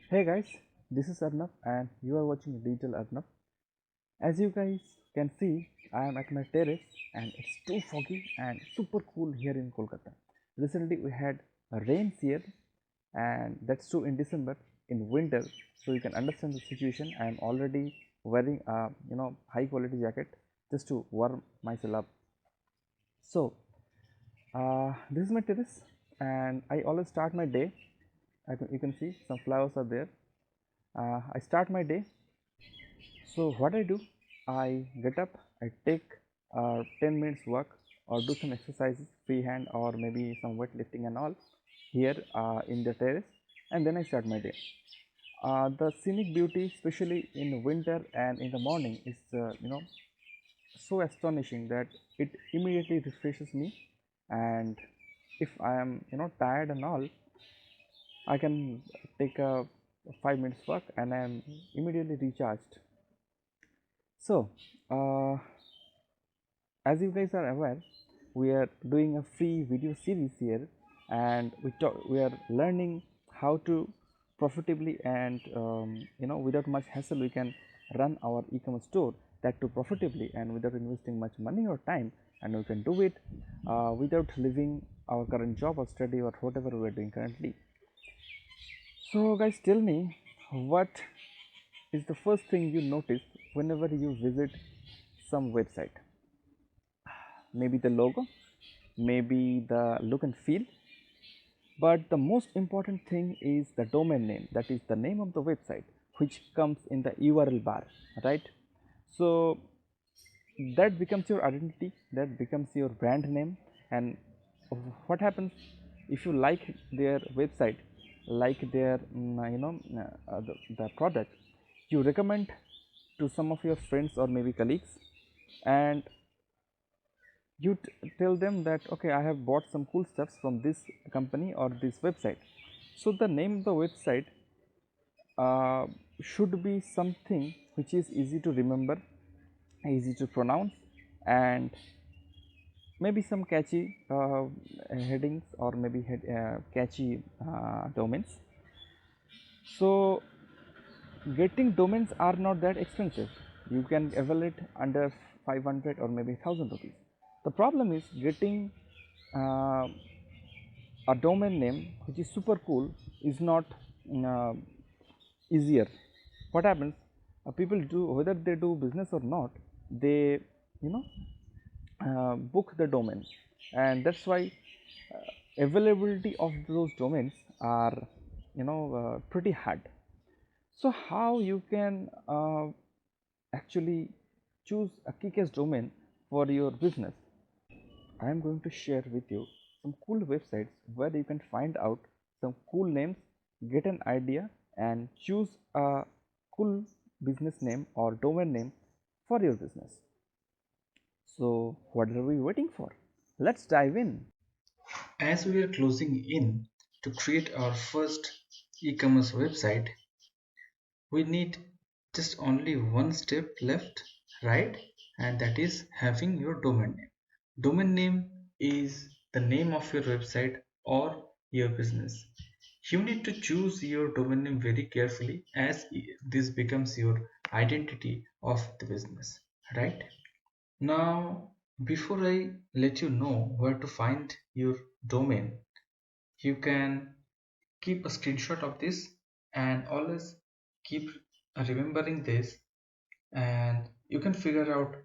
Hey guys, this is Arnab and you are watching Digital Arnab. As you guys can see, I am at my terrace and it's too foggy and super cool here in Kolkata. Recently we had a rains here and that's true in December in winter, so you can understand the situation. I am already wearing a high quality jacket just to warm myself up. So this is my terrace and I always start my day. You can see some flowers are there. I start my day. So what I do, I get up, I take 10 minutes walk or do some exercises, free hand or maybe some weightlifting and all here in the terrace, and then I start my day. The scenic beauty, especially in winter and in the morning, is so astonishing that it immediately refreshes me. And if I am tired and all, I can take a 5 minutes walk and I am immediately recharged. So, as you guys are aware, we are doing a free video series here, and we are learning how to profitably and without much hassle we can run our e-commerce store, that too profitably and without investing much money or time, and we can do it without leaving our current job or study or whatever we are doing currently. So guys, tell me, what is the first thing you notice whenever you visit some website? Maybe the logo, maybe the look and feel, but the most important thing is the domain name, that is the name of the website which comes in the URL bar, right? So that becomes your identity, that becomes your brand name. And what happens if you like their website, like their the product, you recommend to some of your friends or maybe colleagues, and you tell them that okay, I have bought some cool stuffs from this company or this website. So the name of the website uh, should be something which is easy to remember, easy to pronounce, and maybe some catchy headings or maybe catchy domains. So getting domains are not that expensive. You can evaluate under 500 or maybe 1000 rupees. The problem is getting uh, a domain name which is super cool is not uh, easier. What happens, people do, whether they do business or not, they you know book the domain, and that's why availability of those domains are pretty hard. So how you can actually choose a kick-ass domain for your business? I am going to share with you some cool websites where you can find out some cool names, get an idea, and choose a cool business name or domain name for your business. So, what are we waiting for? Let's dive in. As we are closing in to create our first e-commerce website, we need just only one step left, right? And that is having your domain name. Domain name is the name of your website or your business. You need to choose your domain name very carefully as this becomes your identity of the business, right? Now, before I let you know where to find your domain, you can keep a screenshot of this and always keep remembering this, and you can figure out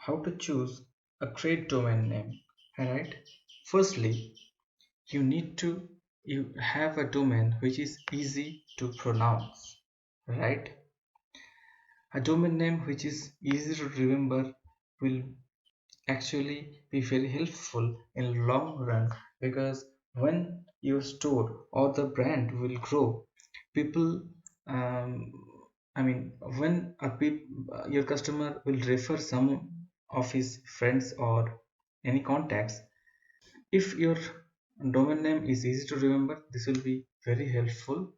how to choose a great domain name. All right, firstly, you need to you have a domain which is easy to pronounce, right? A domain name which is easy to remember will actually be very helpful in long run, because when your store or the brand will grow, people um, I mean when your customer will refer some of his friends or any contacts. If your domain name is easy to remember, this will be very helpful,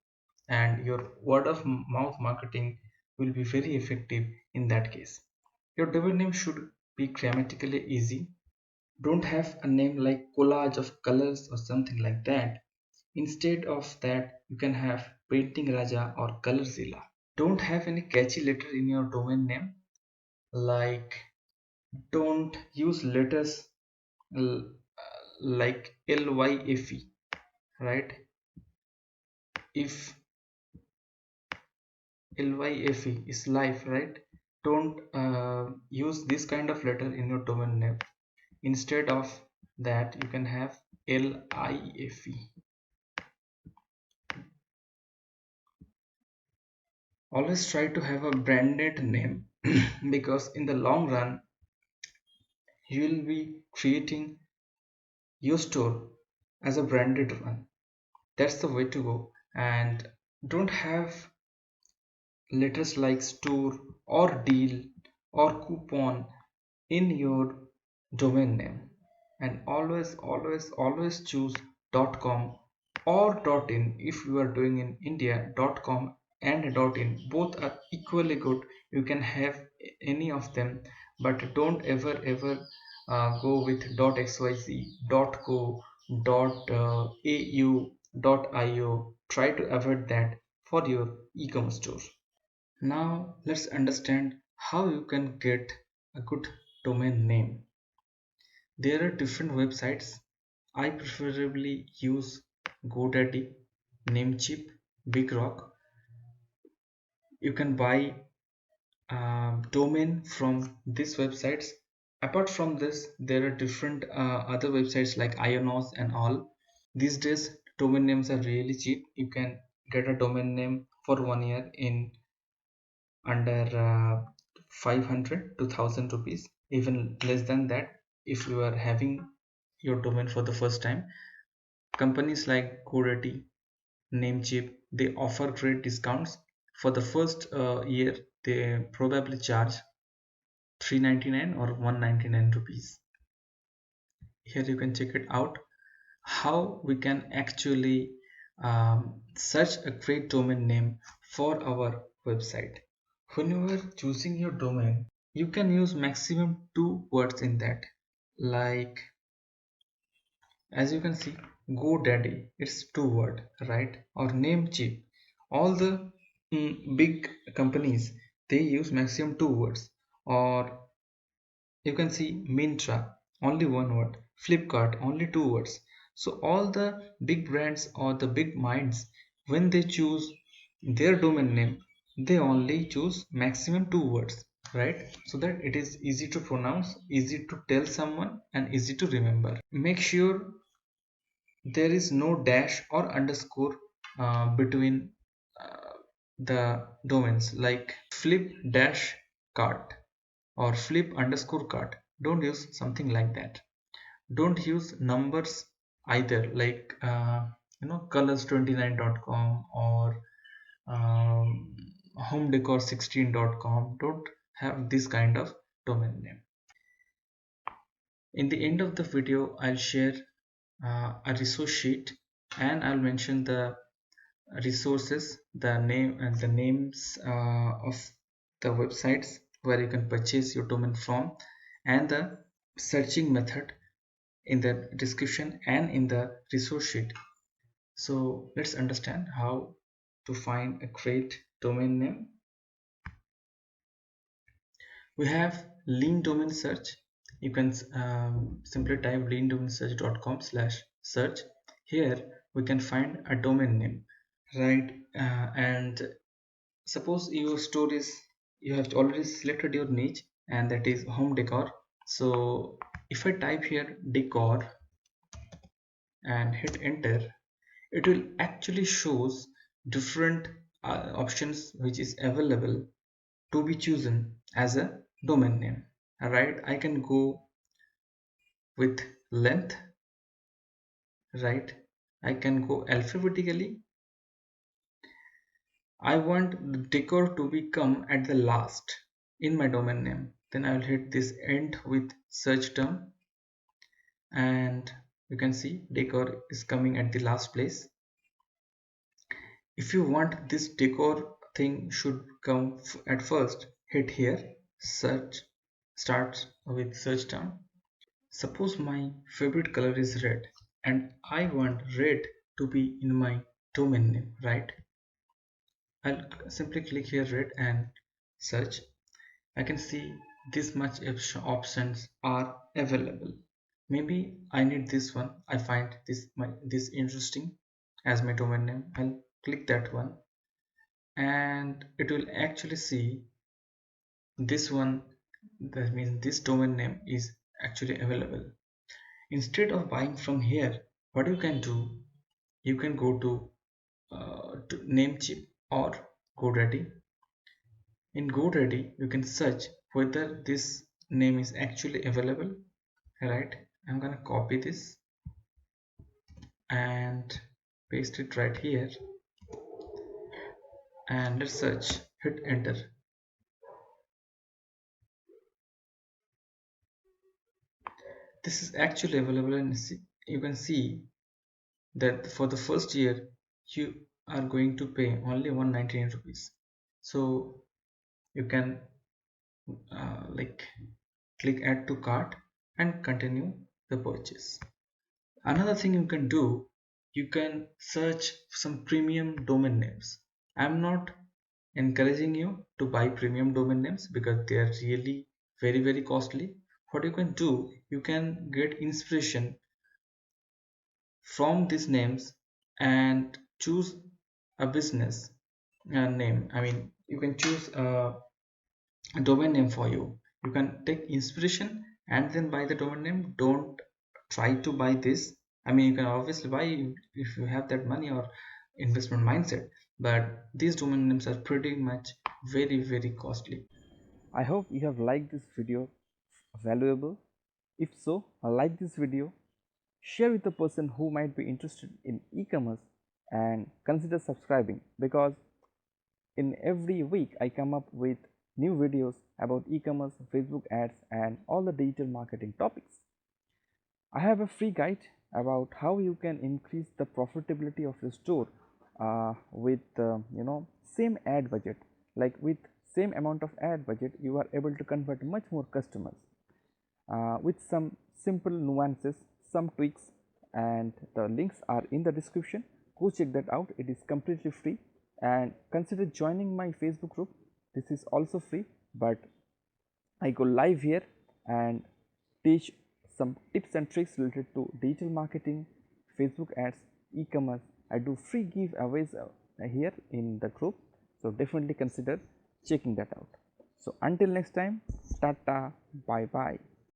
and your word of mouth marketing will be very effective in that case. Your domain name should be grammatically easy. Don't have a name like collage of colors or something like that. Instead of that, you can have Painting Raja or Colorzilla. Don't have any catchy letter in your domain name, like don't use letters like LYFE, right? If LYFE is life, right? Don't use this kind of letter in your domain name. Instead of that, you can have LIFE. Always try to have a branded name because in the long run, you will be creating your store as a branded one. That's the way to go. And don't have letters like store or deal or coupon in your domain name. And always choose .com or .in. If you are doing in India, .com and .in both are equally good. You can have any of them, but don't ever go with .xyz, .co, .au, .io. Try to avoid that for your e-commerce store. Now let's understand how you can get a good domain name. There are different websites. I preferably use GoDaddy, Namecheap, BigRock. You can buy domain from these websites. Apart from this, there are different other websites like Ionos and all. These days, domain names are really cheap. You can get a domain name for 1 year in under 500 to 1000 rupees, even less than that if you are having your domain for the first time. Companies like GoDaddy, Namecheap, they offer great discounts. For the first year, they probably charge 399 or 199 rupees. Here you can check it out how we can actually search a great domain name for our website. When you are choosing your domain, you can use maximum 2 words in that. Like, as you can see, GoDaddy, it's 2 word, right? Or Namecheap. All the big companies, they use maximum 2 words. Or you can see Myntra, only 1 word. Flipkart, only 2 words. So all the big brands or the big minds, when they choose their domain name, they only choose maximum 2 words, right? So that it is easy to pronounce, easy to tell someone, and easy to remember. Make sure there is no dash or underscore between uh, the domains, like flip dash cart or flip underscore cart. Don't use something like that. Don't use numbers either, like colors29.com or homedecor16.com. Don't have this kind of domain name. In the end of the video, I'll share a resource sheet, and I'll mention the resources, the name and the names of the websites where you can purchase your domain from, and the searching method in the description and in the resource sheet. So let's understand how to find a great domain name. We have lean domain search. You can simply type leandomainsearch.com/search. Here we can find a domain name, right? And suppose your store is, you have already selected your niche, and that is home decor. So if I type here decor and hit enter, it will actually shows different options which is available to be chosen as a domain name. Right, I can go with length, right? I can go alphabetically. I want decor to become at the last in my domain name. Then I will hit this end with search term, and you can see decor is coming at the last place. If you want this decor thing should come at first, hit here search, start with search term. Suppose my favorite color is red and I want red to be in my domain name, right? I'll simply click here red and search. I can see this much options are available. Maybe I need this one. I find this interesting as my domain name. I'll click that one, and it will actually see this one. That means this domain name is actually available. Instead of buying from here, what you can do, you can go to Namecheap or GoDaddy. In GoDaddy, you can search whether this name is actually available. Right, I'm gonna copy this and paste it right here, and let's search. Hit enter. This is actually available, and you can see that for the first year you are going to pay only 199 rupees. So you can like click add to cart and continue the purchase. Another thing you can do, you can search some premium domain names. I'm not encouraging you to buy premium domain names because they are really very costly. What you can do, you can get inspiration from these names and choose a business name. I mean, you can choose a domain name for you. You can take inspiration and then buy the domain name. Don't try to buy this. I mean, you can obviously buy if you have that money or investment mindset, but these domain names are pretty much very costly. I hope you have liked this video valuable. If so, like this video, share with a person who might be interested in e-commerce, and consider subscribing, because in every week I come up with new videos about e-commerce, Facebook ads, and all the digital marketing topics. I have a free guide about how you can increase the profitability of your store with same ad budget. Like with same amount of ad budget, you are able to convert much more customers with some simple nuances, some tweaks, and the links are in the description. Go check that out. It is completely free, and consider joining my Facebook group. This is also free, but I go live here and teach some tips and tricks related to digital marketing, Facebook ads, e-commerce. I do free giveaways here in the group, so definitely consider checking that out. So until next time, tata, bye bye.